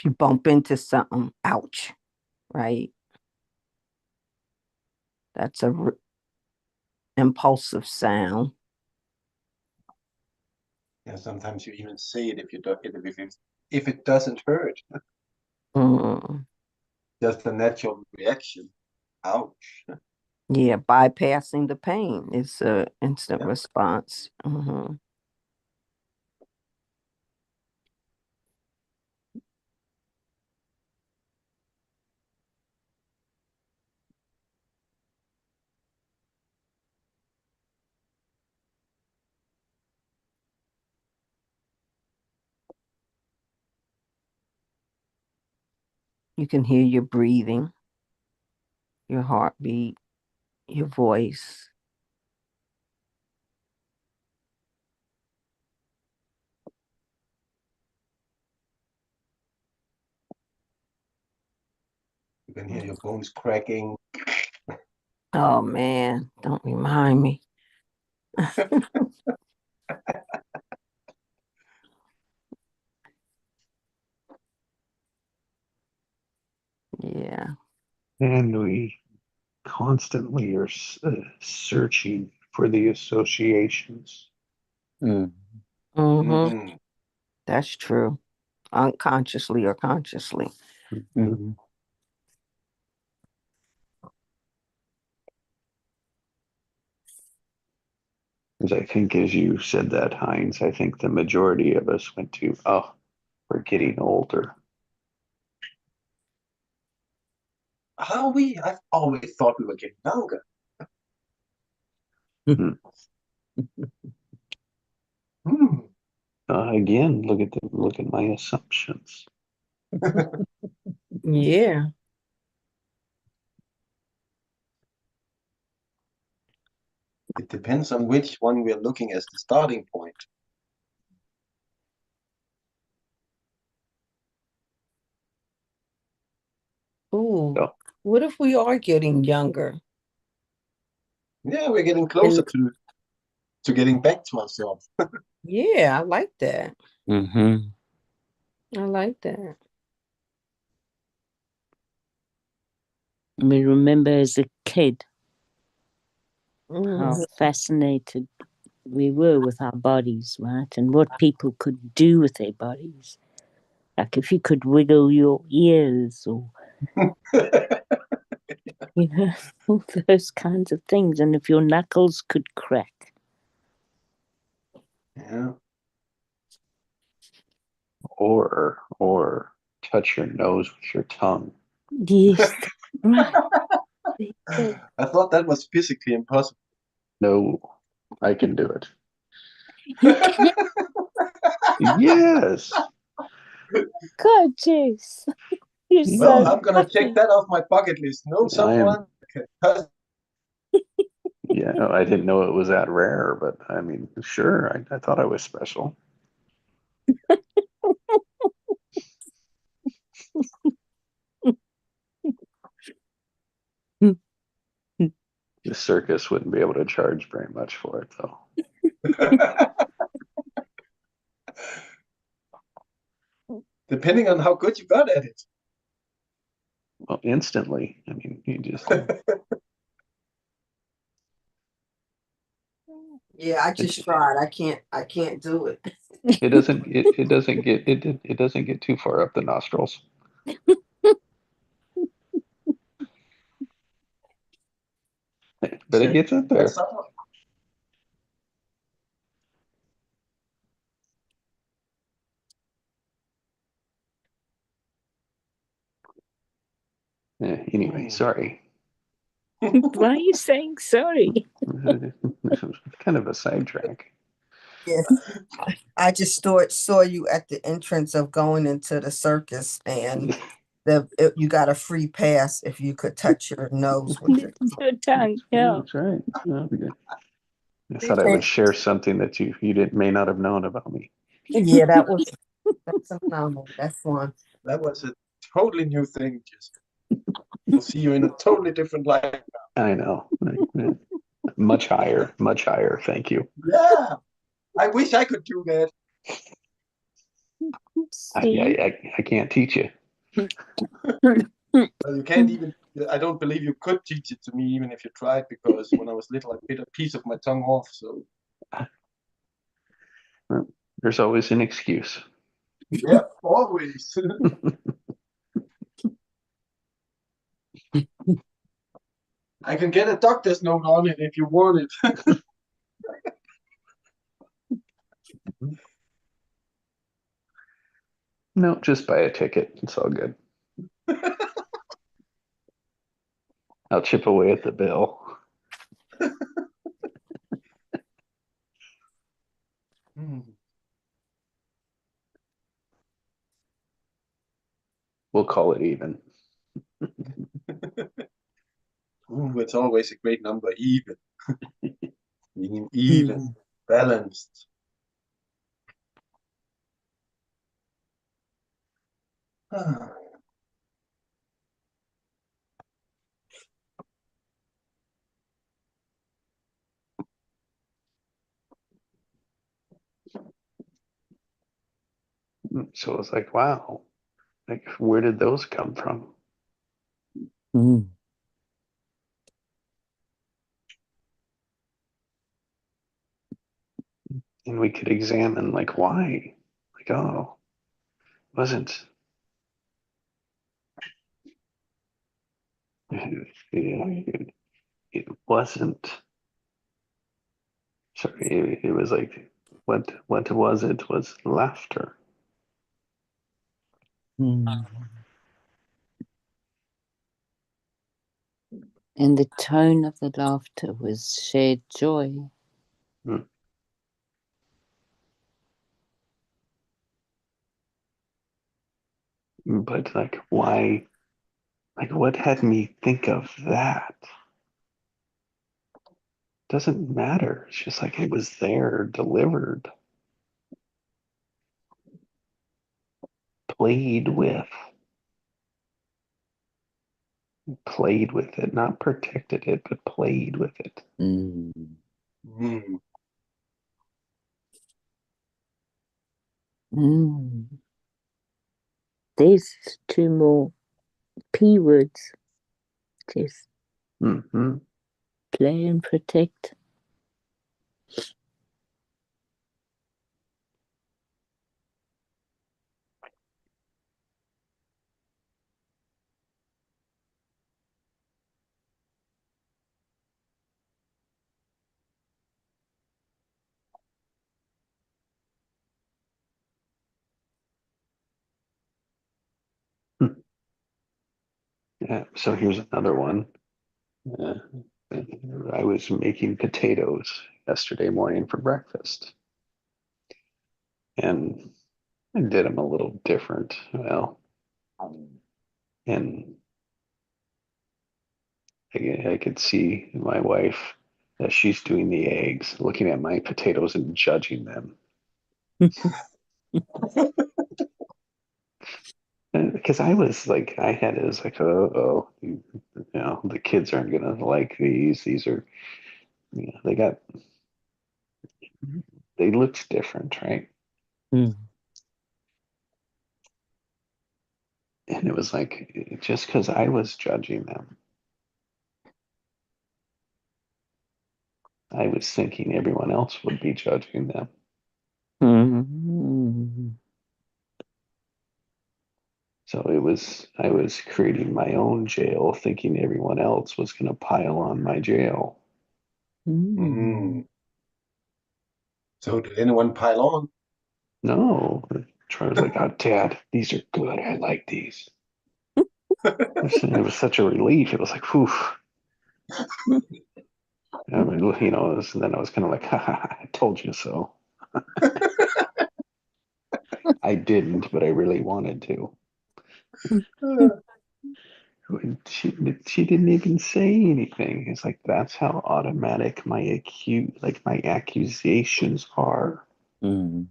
If you bump into something, ouch, right? That's a impulsive sound. Yeah, sometimes you even say it if you don't, if it doesn't hurt. Mm. Just a natural reaction. Ouch. Yeah, bypassing the pain is a instant Yeah. response. You can hear your breathing, your heartbeat, your voice. You can hear your bones cracking. Oh man, don't remind me. Yeah. And we constantly are searching for the associations. Mm. Mm-hmm. Hmm. That's true. Unconsciously or consciously. Mm. As I think, as you said that, Heinz, I think the majority of us went to, oh, we're getting older. How we? I've always thought we were getting younger. Hmm. Hmm. Again, look at my assumptions. Yeah. It depends on which one we're looking as the starting point. Ooh. So, What if we are getting younger? Yeah, we're getting closer And to getting back to ourselves. yeah, I like that. Mm-hmm. I like that. We remember as a kid how Mm. fascinated we were with our bodies, right? And what people could do with their bodies. Like if you could wiggle your ears or, you know, all those kinds of things. And if your knuckles could crack. Yeah. or touch your nose with your tongue. Yes, right. I thought that was physically impossible. No, I can do it. You can, Yes. gorgeous. You're Well, so Yeah, I'm gonna check lucky. that off my bucket list. Know I am. someone that can touch. Yeah, I didn't know it was that rare, but I mean, sure, I thought I was special. The circus wouldn't be able to charge very much for it, though. Depending on how good you got at it. Well, instantly. I mean, you just Yeah, I it, just tried. I can't do it. it doesn't get too far up the nostrils. But it So gets up that's there. someone. Anyway, sorry. Why are you saying sorry? This was kind of a sidetrack. Yes. I just saw you at the entrance of going into the circus, and you got a free pass if you could touch your nose with it. Your tongue, yeah. That's right. Oh, good. I Free thought I would pass. share something that you didn't may not have known about me. Yeah, that's phenomenal. That's fun. That was a totally new thing. Just we'll see you in a totally different light. I know. Much higher, much higher. Thank you. Yeah, I wish I could do that. See? I can't teach you. Well, you can't even. I don't believe you could teach it to me even if you tried, because when I was little, I bit a piece of my tongue off. So There's always an excuse. yeah, always. I can get a doctor's note on it if you want it. No, just buy a ticket. It's all good. I'll chip away at the bill. Hmm. We'll call it even. Ooh, it's always a great number, even. Meaning even, balanced. Ah. So it's like, wow, like where did those come from? Mm. And we could examine like why. Like, oh, wasn't it wasn't sorry, it was like what was it was laughter. Mm. And the tone of the laughter was shared joy. Hmm. But like why, like what had me think of that? Doesn't matter. It's just like it was there, delivered, played with, played with it, not protected it, but played with it. Mm. Hmm. Mm. There's two more P words. Just Mm-hmm. play and protect. Yeah. So here's another one. Uh, I was making potatoes yesterday morning for breakfast, and I did them a little different. Well, and I could see my wife as she's doing the eggs, looking at my potatoes and judging them. Because I was like, I had it as like, oh, the kids aren't gonna like these. These are, they looked different, right? Mm. And it was like, just because I was judging them, I was thinking everyone else would be judging them. Mm. So I was creating my own jail, thinking everyone else was gonna pile on my jail. Hmm. Mm. So did anyone pile on? No, Troy was like, "Oh, Dad, these are good. I like these." It was such a relief. It was like, whew. I mean, then I was kind of like, I told you so. I didn't, but I really wanted to. She didn't even say anything. It's like that's how automatic my accusations are. Mm.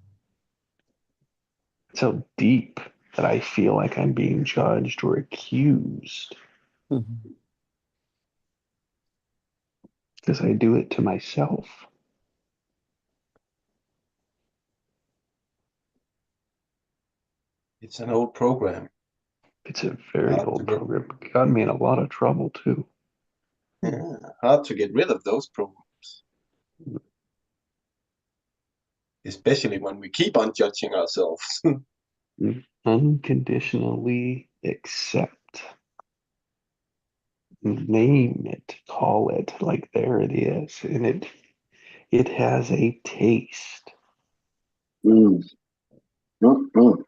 So deep that I feel like I'm being judged or accused Mm. because I do it to myself. It's an old program. It's a very Hard to old get, program. Got me in a lot of trouble too. yeah, hard to get rid of those programs, especially when we keep on judging ourselves. Unconditionally accept. Name it, call it, like there it is. And it has a taste. Mm. Mm.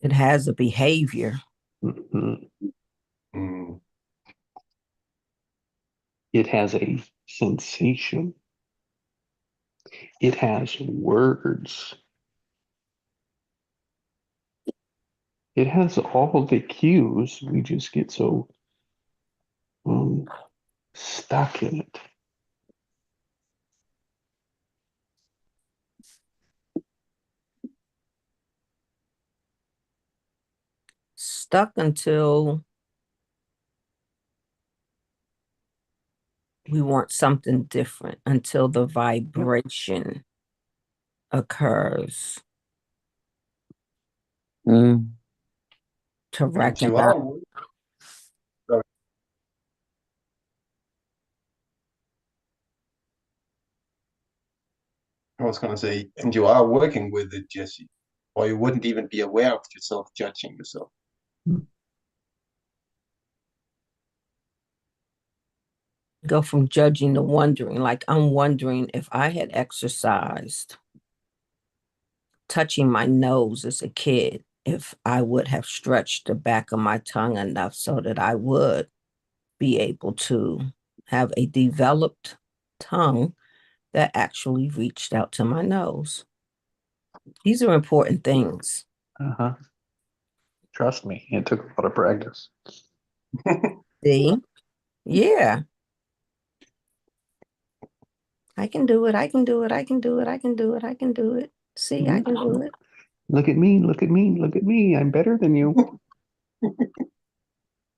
It has a behavior. Mhm. Mm. It has a sensation. It has words. It has all the cues. We just get so stuck in it. Stuck until we want something different, until the vibration occurs Mm. to And you recognize. are, sorry, I was gonna say, and you are working with it, Jesse, or you wouldn't even be aware of yourself judging yourself. Go from judging to wondering. Like, I'm wondering if I had exercised touching my nose as a kid, if I would have stretched the back of my tongue enough so that I would be able to have a developed tongue that actually reached out to my nose. These are important things. Uh-huh. Trust me, it took a lot of practice. See? Yeah. I can do it. I can do it. I can do it. I can do it. I can do it. See, I can do it. Look at me, look at me, look at me. I'm better than you.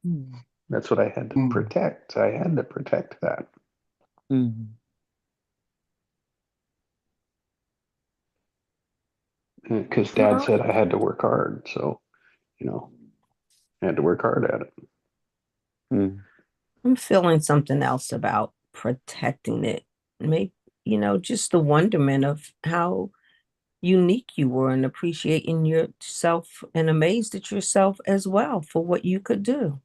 Mm. That's what I had to Mm. protect. I had to protect that. Mm. Because Dad said I had to work hard. So, I had to work hard at it. Mm. I'm feeling something else about protecting it. Maybe, just the wonderment of how unique you were and appreciating yourself and amazed at yourself as well for what you could do.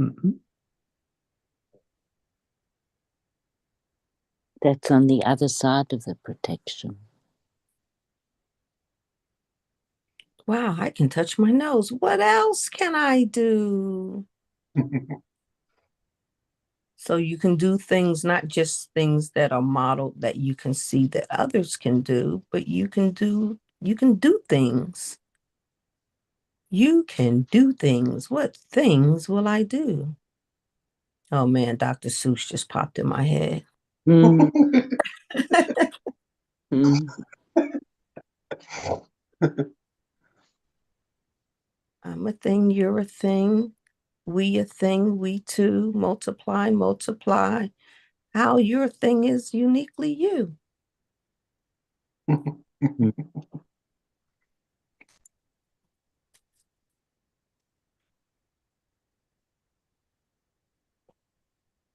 Mhm. That's on the other side of the protection. Wow, I can touch my nose. What else can I do? So you can do things, not just things that are modeled that you can see that others can do, but you can do things. You can do things. What things will I do? Oh man, Dr. Seuss just popped in my head. Mm. Mm. I'm a thing, you're a thing, we a thing, we two, multiply, multiply. How your thing is uniquely you.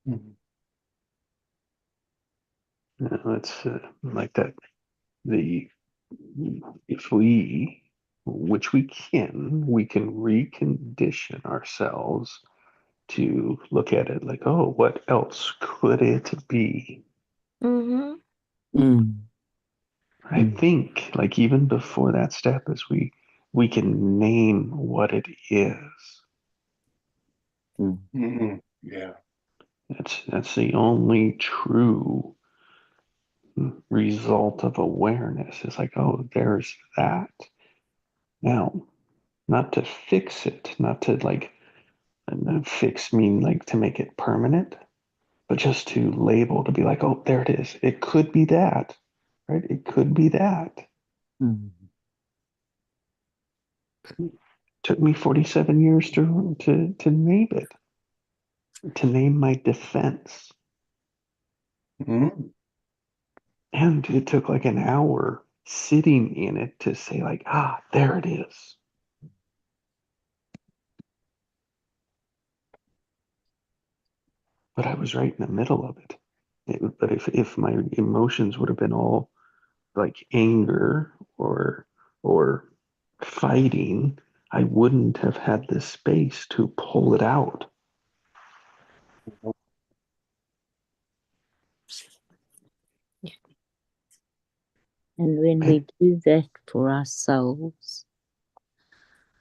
Mm. It's like that. The if we, which we can recondition ourselves to look at it like, oh, what else could it be? Mm-hmm. Mm. I think like even before that step is we can name what it is. Mm. Mm. Yeah. That's the only true result of awareness. It's like, oh, there's that. Now, not to fix it, not to like fix mean like to make it permanent, but just to label to be like, oh, there it is. It could be that, right? It could be that. Mm. Took me 47 years to name it, to name my defense. Mm. And it took like an hour sitting in it to say like, ah, there it is. but I was right in the middle of it. But if my emotions would have been all like anger or fighting, I wouldn't have had the space to pull it out. And when we do that for ourselves,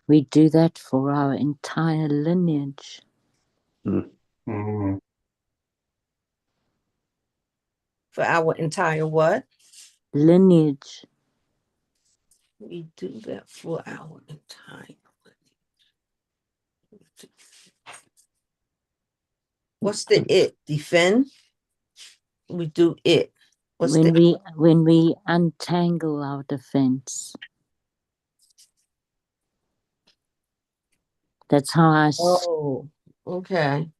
we do that for our entire lineage. Mm. For our entire what? Lineage. We do that for our entire. What's the it? Defend? We do it. What's When the we untangle our defense. That's how Oh, okay.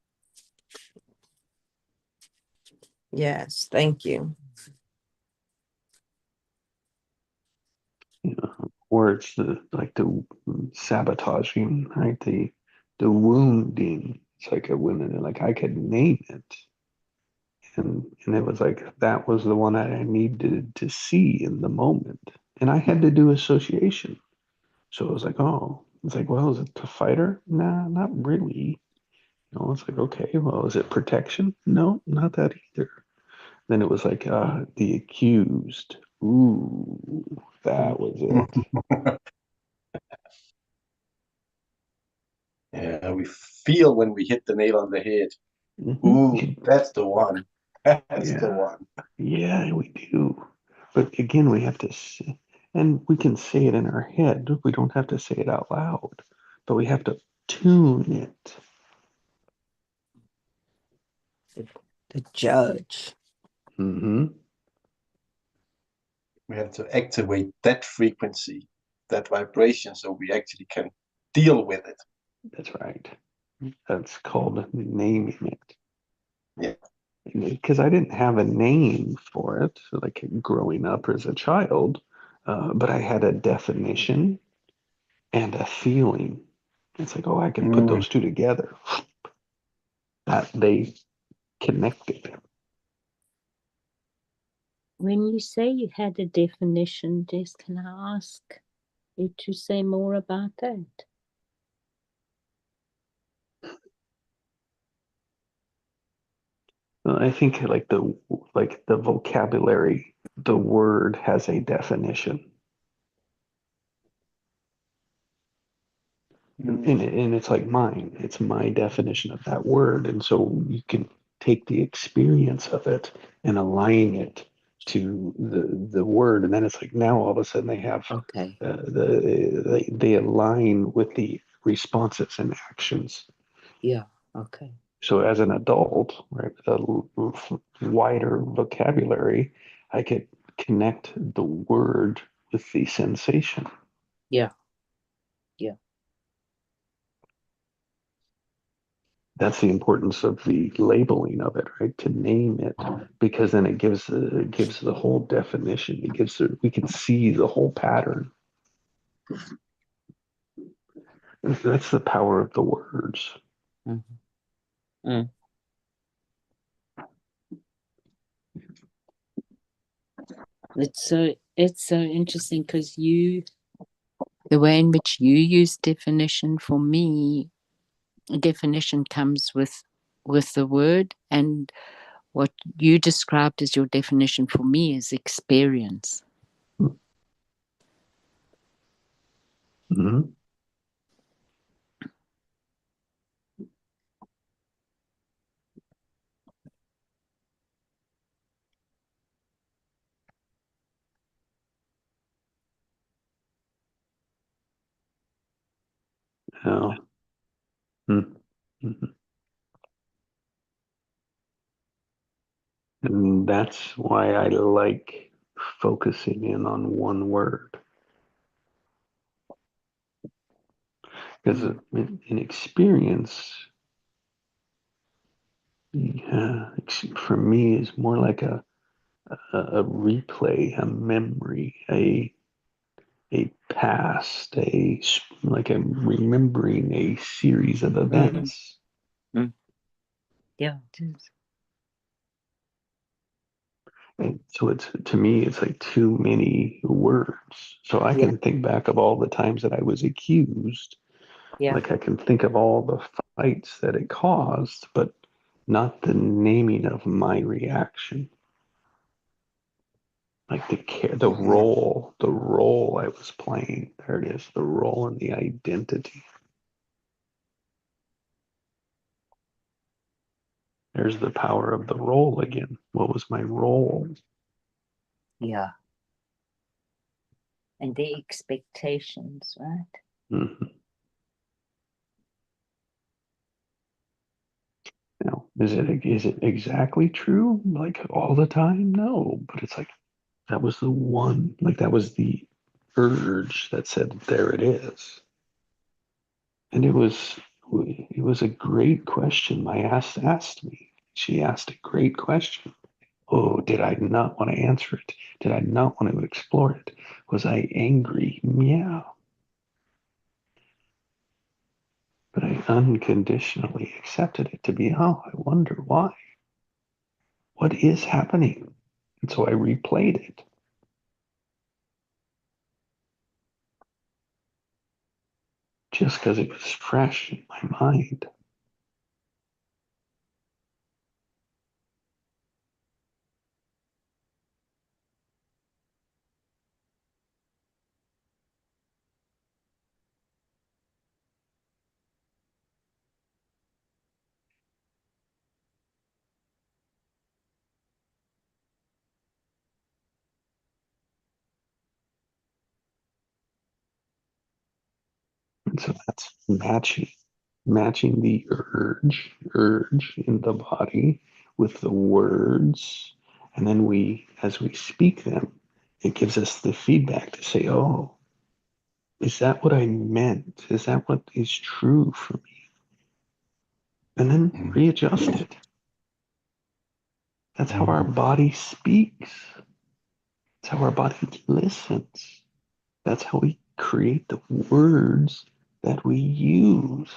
Yes, thank you. You know, or it's like the sabotaging, right? The wounding. It's like a wound, like I could name it. And it was like that was the one I needed to see in the moment. And I had to do association. So it was like, oh, it's like, well, is it the fighter? Nah, not really. You know, it's like, okay, well, is it protection? No, not that either. Then it was like, the accused. Ooh, that was it. Yeah, we feel when we hit the nail on the head. Ooh, Mhm. that's the one. That's the Yeah, one. yeah, we do. But again, we have to say, and we can say it in our head. We don't have to say it out loud, but we have to tune it. The judge. Hmm. We have to activate that frequency, that vibration, so we actually can deal with it. That's right. That's called naming it. Yeah. Because I didn't have a name for it, like growing up as a child, but I had a definition and a feeling. It's like, oh, I can put Mm. those two together. That they connected. when you say you had a definition, Des, can I ask you to say more about that? I think like the vocabulary, the word has a definition. And it's like mine. It's my definition of that word. And so you can take the experience of it and align it to the word. And then it's like now all of a sudden they have Okay. they align with the responses and actions. Yeah. Okay. So as an adult, right, with a wider vocabulary, I could connect the word with the sensation. Yeah. Yeah. That's the importance of the labeling of it, right? To name it, because then it gives the whole definition. It gives we can see the whole pattern. That's the power of the words. Mm-hmm. Mm. It's so interesting because the way in which you use definition, for me, definition comes with the word, and what you described as your definition for me is experience. Mm-hmm. Yeah. Mm-hmm. And that's why I like focusing in on one word. Because in experience, for me, is more like a replay, a memory, a past, like I'm remembering a series of Mm. events. Mm. Yeah, it is. And so it's, to me, it's like too many words. So I Yeah. can think back of all the times that I was accused. Yeah. Like I can think of all the fights that it caused, but not the naming of my reaction. Like the role I was playing. There it is, the role and the identity. There's the power of the role again. What was my role? Yeah. And the expectations, right? Mhm. Now, is it exactly true like all the time? No, but it's like that was the one, like that was the urge that said there it is. And it was a great question my ass asked me. She asked a great question. Oh, did I not want to answer it? Did I not want to explore it? Was I angry? Yeah. But I unconditionally accepted it to be, oh, I wonder why. What is happening? And so I replayed it. Just because it was fresh in my mind. And so that's matching the urge in the body with the words. And then as we speak them, it gives us the feedback to say, oh, is that what I meant? Is that what is true for me? And then readjust it. That's how our body speaks. That's how our body listens. That's how we create the words that we use.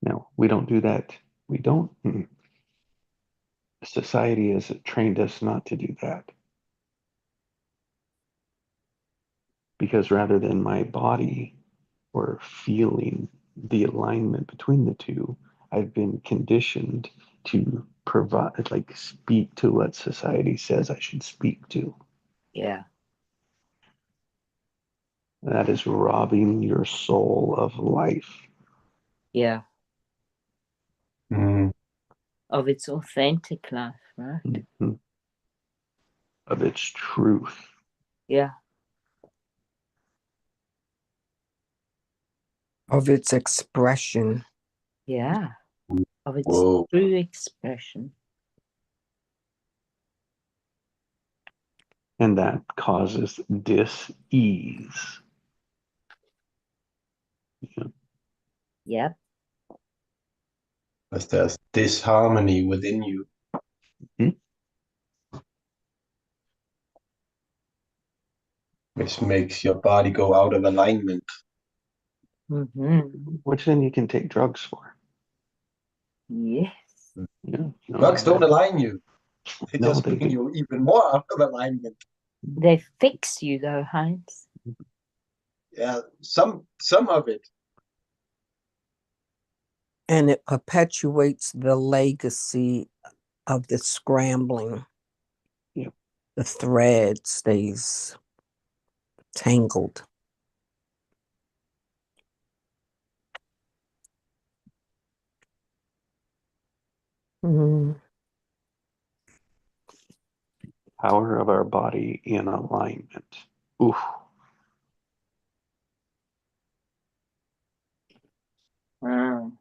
Now, we don't do that. We don't. Society has trained us not to do that. Because rather than my body or feeling the alignment between the two, I've been conditioned to provide, like, speak to what society says I should speak to. Yeah. That is robbing your soul of life. Yeah. Mm. Of its authentic life, right? Mhm. Of its truth. Yeah. Of its expression. Yeah. Of its Whoa. true expression. And that causes dis-ease. Yep. Because there's disharmony within you. Mhm. Which makes your body go out of alignment. Mm-hmm. Which then you can take drugs for. Yes. Yeah. Drugs don't align you. They No, just they bring do. you even more out of alignment. They fix you though, Heinz. Yeah, some of it. And it perpetuates the legacy of the scrambling. Yep. The thread stays tangled. Mm. Power of our body in alignment. Oof. Mm.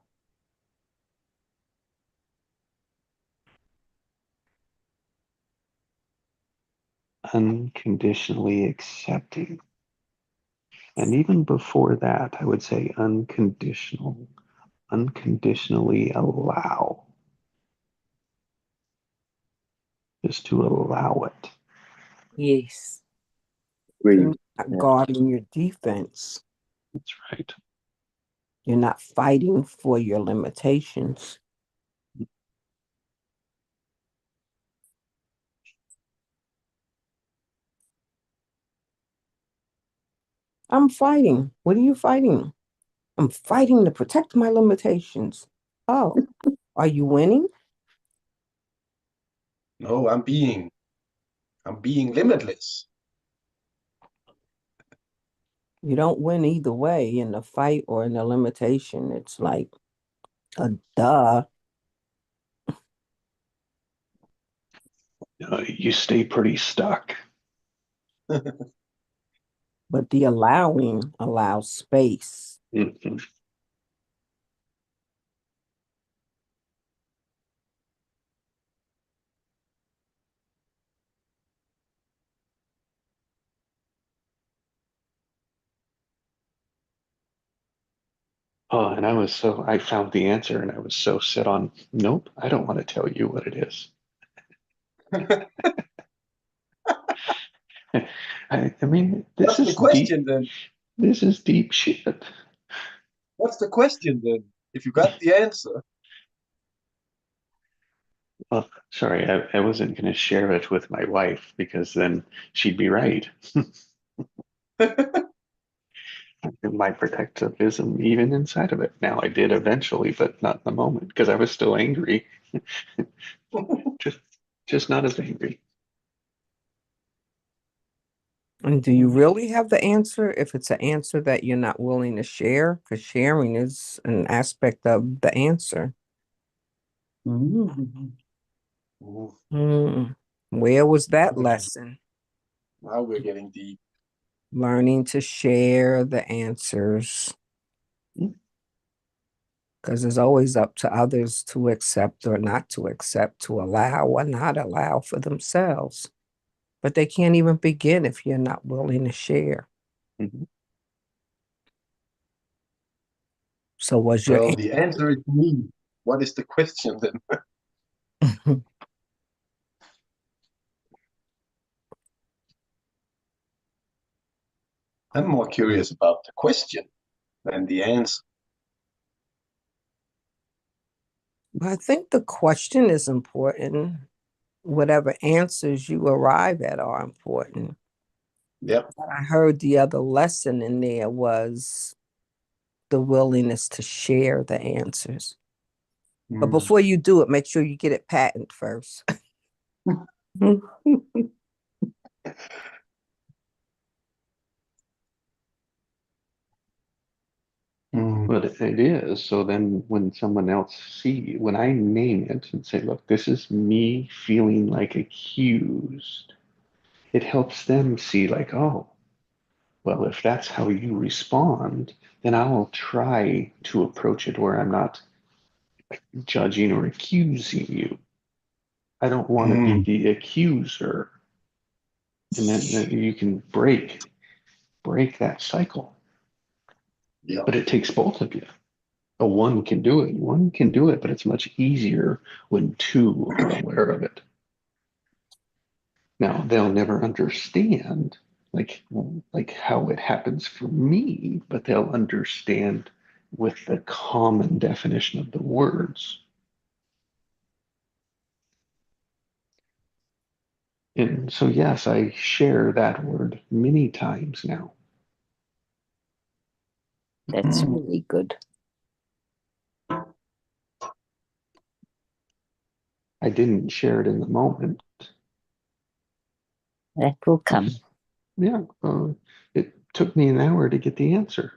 Unconditionally accepting. And even before that, I would say unconditionally allow. Just to allow it. Yes. Agreed. Yeah. guarding your defense. That's right. You're not fighting for your limitations. I'm fighting. What are you fighting? I'm fighting to protect my limitations. Oh, are you winning? No, I'm being limitless. You don't win either way in the fight or in the limitation. It's like a duh. You stay pretty stuck. But the allowing allows space. Mhm. Oh, and I found the answer and I was so set on, nope, I don't want to tell you what it is. I mean, this What's the is deep. question then? This is deep shit. What's the question then? If you got the answer. Well, sorry, I wasn't going to share it with my wife because then she'd be right. My protectivism, even inside of it. Now, I did eventually, but not in the moment because I was still angry. Just, just not as angry. And do you really have the answer if it's an answer that you're not willing to share? Because sharing is an aspect of the answer. Ooh, Hmm. Where was that we're getting- lesson? now we're getting deep. Learning to share the answers. Because it's always up to others to accept or not to accept, to allow or not allow for themselves. But they can't even begin if you're not willing to share. Mhm. So was your Well, the answer is me. What is the question then? I'm more curious about the question than the answer. I think the question is important. Whatever answers you arrive at are important. Yep. I heard the other lesson in there was the willingness to share the answers. But Mm. before you do it, make sure you get it patent first. Mm. But it is. So then when someone else when I name it and say, look, this is me feeling like accused, it helps them see like, oh, well, if that's how you respond, then I'll try to approach it where I'm not judging or accusing you. I don't want to be Mm. the accuser. And then you can break that cycle. Yep. But it takes both of you. A one can do it. One can do it, but it's much easier when two are aware of it. Now, they'll never understand like how it happens for me, but they'll understand with the common definition of the words. And so, yes, I share that word many times now. That's Mm. really good. I didn't share it in the moment. That will come. Yeah, it took me an hour to get the answer.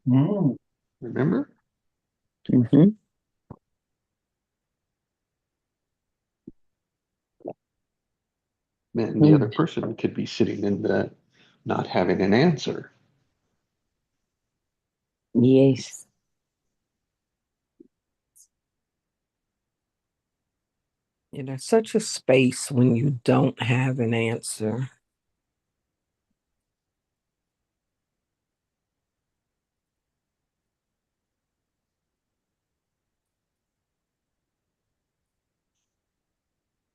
Mm. Remember? Mm-hmm. And the other person could be sitting in the not having an answer. Yes. There's such a space when you don't have an answer.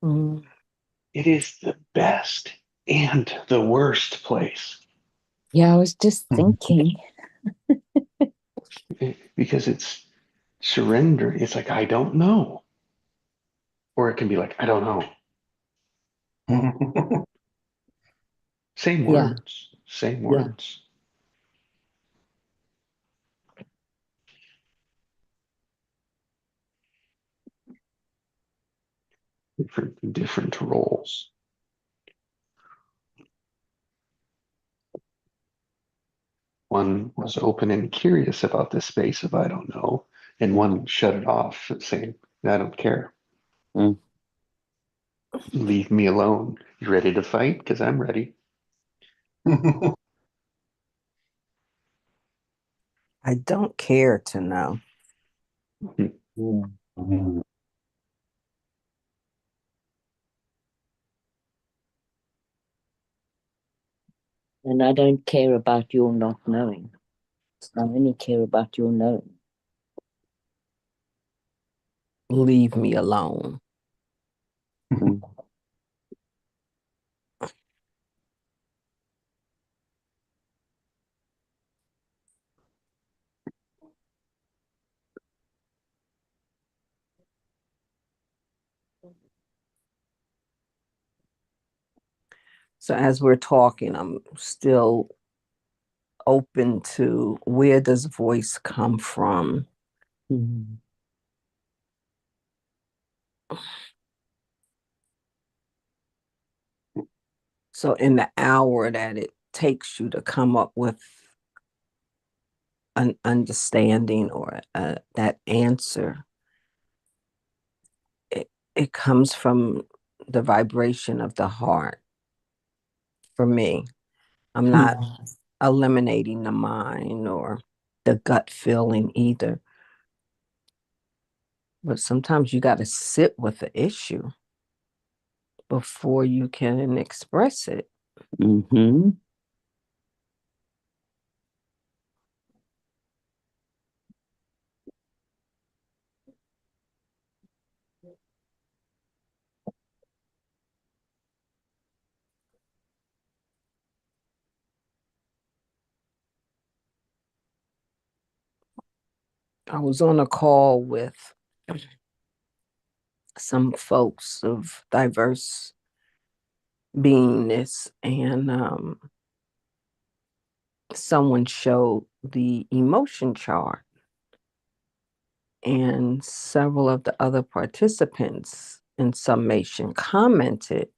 Mm. It is the best and the worst place. Yeah, I was just thinking. Because it's surrender. It's like, I don't know. Or it can be like, I don't know. Same Yeah, words. Same yeah. words. Different roles. One was open and curious about the space of I don't know, and one shut it off, saying, I don't care. Mm. Leave me alone. You ready to fight? Because I'm ready. I don't care to know. Mm. And I don't care about your not knowing. I only care about your knowing. Leave me alone. Mm. So as we're talking, I'm still open to where does voice come from? Mm. So in the hour that it takes you to come up with an understanding or that answer, it comes from the vibration of the heart for me. I'm not eliminating the mind or the gut feeling either. But sometimes you got to sit with the issue before you can express it. Mm-hmm. I was on a call with some folks of diverse beingness, and someone showed the emotion chart, and several of the other participants in summation commented,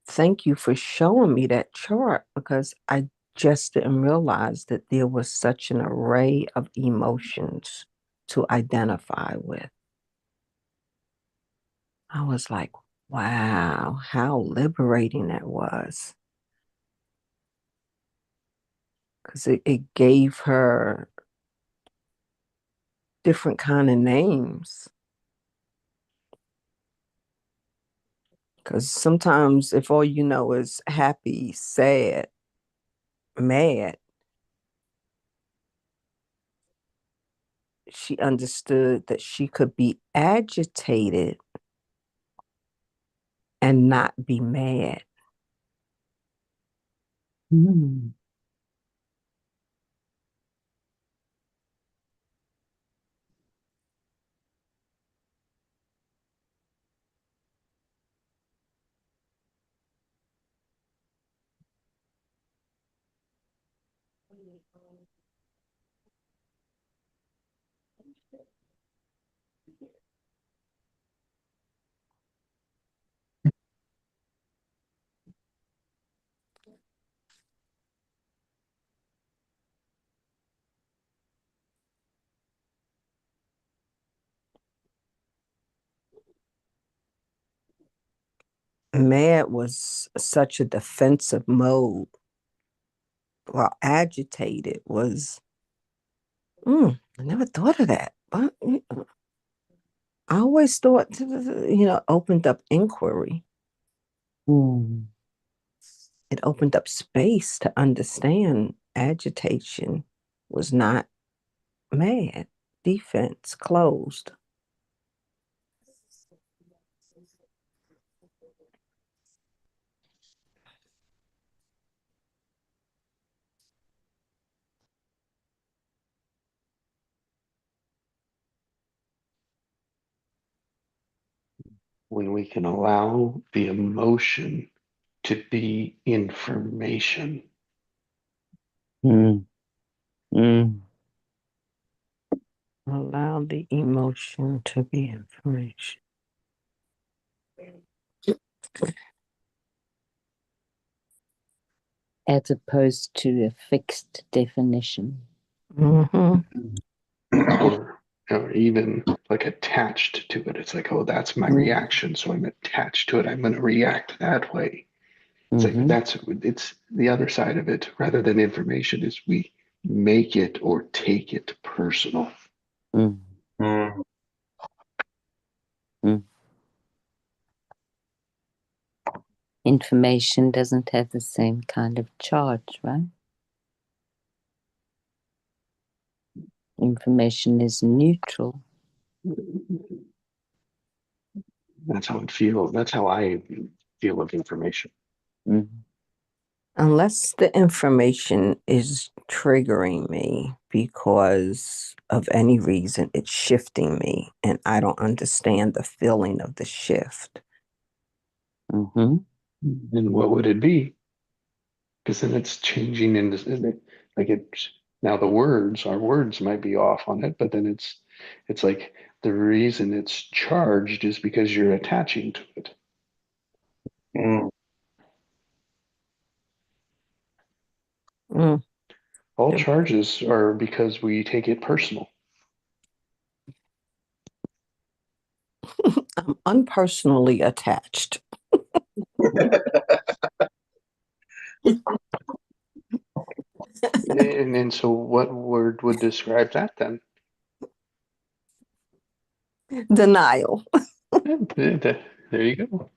"Thank you for showing me that chart because I just didn't realize that there was such an array of emotions to identify with." I was like, wow, how liberating that was. Because it gave her different kind of names. Because sometimes if all you know is happy, sad, mad, she understood that she could be agitated and not be mad. Mm. Mad was such a defensive mode, while agitated was, I never thought of that. But I always thought, opened up inquiry. Mm. It opened up space to understand agitation was not mad, defense closed. when we can allow the emotion to be information. Mm. Mm. Allow the emotion to be information. As opposed to a fixed definition. Mm-hmm. Or even like attached to it. It's like, oh, that's my reaction, so I'm attached to it. I'm going to react that way. It's like it's the other side of it. Rather than information, is we make it or take it personal. Mm. Mm. Mm. Information doesn't have the same kind of charge, right? Information is neutral. That's how it feels. That's how I feel of information. Mm. Unless the information is triggering me because of any reason, it's shifting me, and I don't understand the feeling of the shift. Mm-hmm. And what would it be? Because then it's changing in this, like it's now our words might be off on it, but then it's like the reason it's charged is because you're attaching to it. Mm. Mm. All Yep. charges are because we take it personal. I'm unpersonally attached. And so what word would describe that then? Denial. There you go.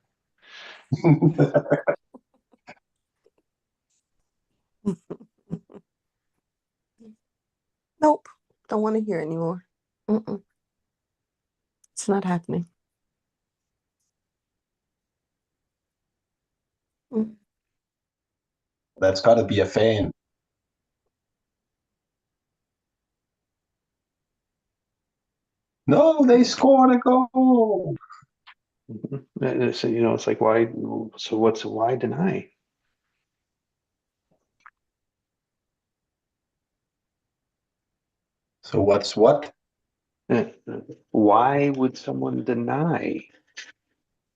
Nope. Don't want to hear anymore. Mm-mm. It's not happening. Mm. That's got to be a fan. No, they scored a goal. So, it's like, why? So why deny? So what's what? Why would someone deny?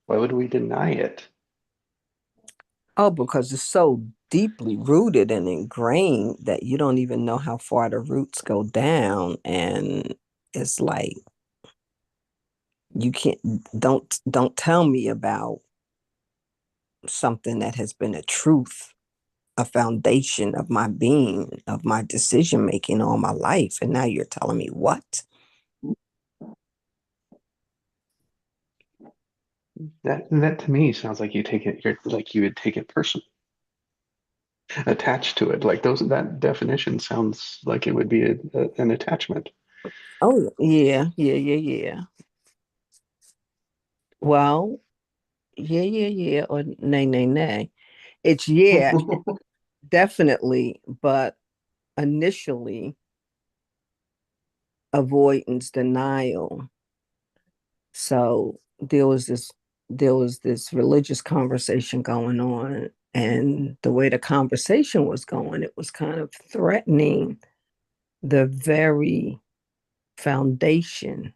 Why would we deny it? Oh, because it's so deeply rooted and ingrained that you don't even know how far the roots go down. And it's like you can't don't tell me about something that has been a truth, a foundation of my being, of my decision making all my life. And now you're telling me what? That to me sounds like you're like you would take it personal, attached to it. Like that definition sounds like it would be an attachment. Oh, yeah. Well, yeah, or nay. It's yeah, definitely, but initially avoidance, denial. So there was this religious conversation going on, and the way the conversation was going, it was kind of threatening the very foundation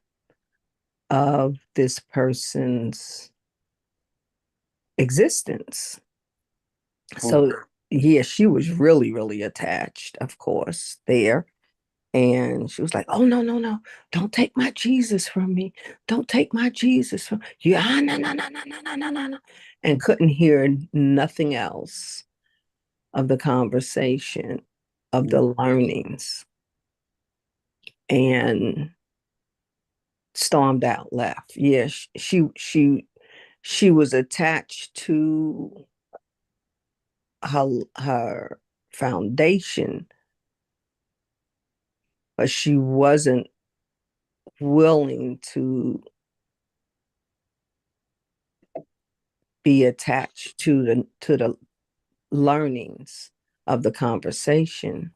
of this person's existence. So yeah, she was really attached, of course, there. And she was like, "Oh no! Don't take my Jesus from me! Don't take my Jesus from you! Ah, no!" And couldn't hear nothing else of the conversation, of the learnings, and stormed out, left. Yeah, she was attached to her foundation, but she wasn't willing to be attached to the learnings of the conversation.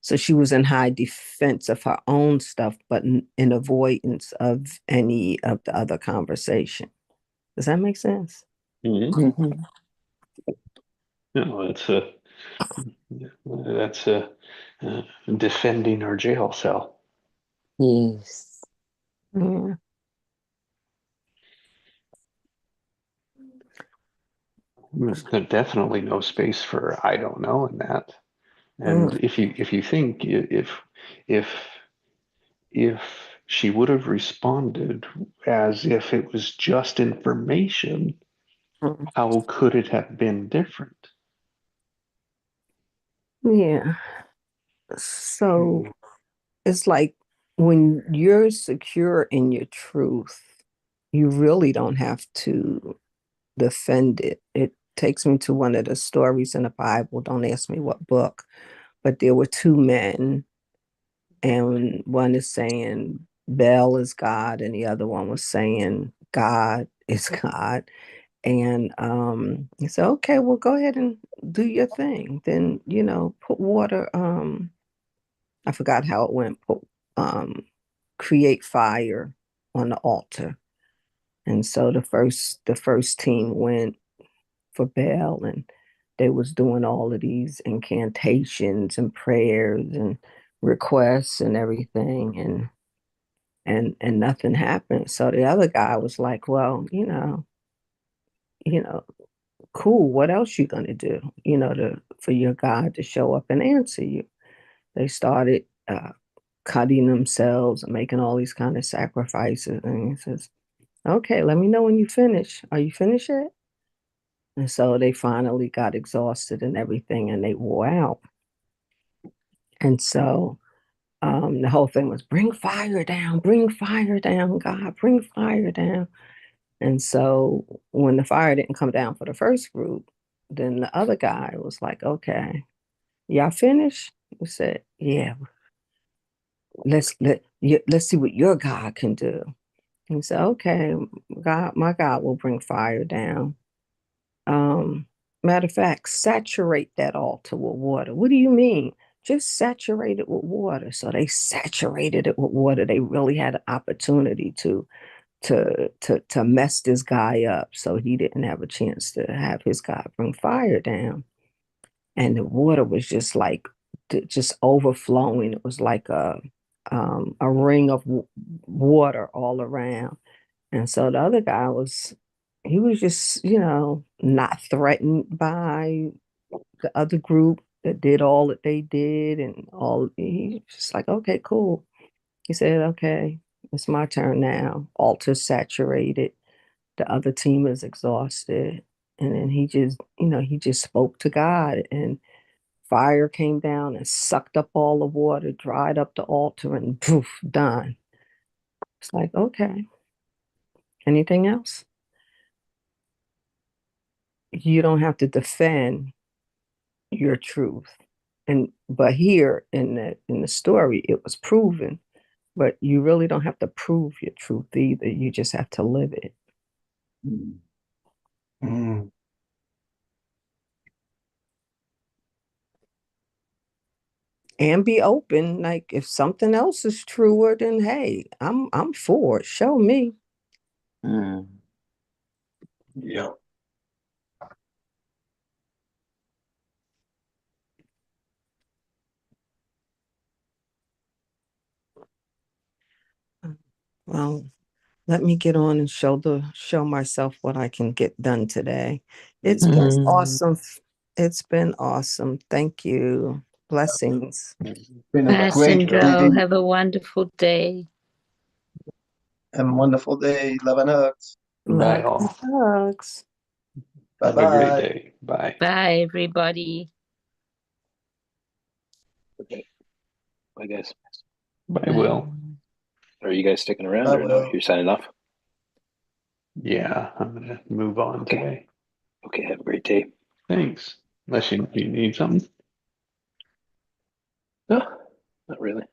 So she was in high defense of her own stuff, but in avoidance of any of the other conversation. Does that make sense? Mhm. No, that's a defending our jail cell. Yes. Yeah. There's definitely no space for I don't know in that. And Mm. if you think if if she would have responded as if it was just information, Mm. how could it have been different? Yeah. So it's like when you're secure in your truth, you really don't have to defend it. It takes me to one of the stories in the Bible. Don't ask me what book, but there were two men, and one is saying Baal is God, and the other one was saying God is God. And he said, okay, well, go ahead and do your thing. Then, put water, I forgot how it went, put create fire on the altar. And so the first team went for Baal, and they was doing all of these incantations and prayers and requests and everything, and nothing happened. So the other guy was like, well, you know, cool, what else you gonna do, for your God to show up and answer you? They started cutting themselves and making all these kind of sacrifices. And he says, okay, let me know when you finish. Are you finished yet? And so they finally got exhausted and everything, and they wore out. And so the whole thing was bring fire down, God, bring fire down. And so when the fire didn't come down for the first group, then the other guy was like, okay, y'all finished? We said, yeah, let's see what your God can do. He said, okay, God, my God will bring fire down. Matter of fact, saturate that altar with water. What do you mean? Just saturate it with water. So they saturated it with water. They really had an opportunity to mess this guy up. So he didn't have a chance to have his God bring fire down. And the water was just like just overflowing. It was like a ring of water all around. And so the other guy he was just, not threatened by the other group that did all that they did and all. He just like, okay, cool. He said, okay, it's my turn now. Altar saturated. The other team is exhausted. And then he just spoke to God, and fire came down and sucked up all the water, dried up the altar, and poof, done. It's like, okay, anything else? You don't have to defend your truth. But here in the story, it was proven. But you really don't have to prove your truth either. You just have to live it. Mm. And be open. Like if something else is truer, then hey, I'm for it. Show me. Yeah. Well, let me get on and show myself what I can get done today. It's been awesome. It's been awesome. Thank you. Blessings. Been a Bye, great day. Sindro. Have a wonderful day. Have a wonderful day. Love and hugs. Bye Love and all. hugs. Bye Have a great bye. day. Bye. Bye, everybody. Okay. Bye, guys. Bye, Will. Are you guys sticking around Bye, or no? Will. You're signing off? Yeah, I'm gonna move on Okay. today. Okay, have a great day. Thanks. Unless you need something. No, not really.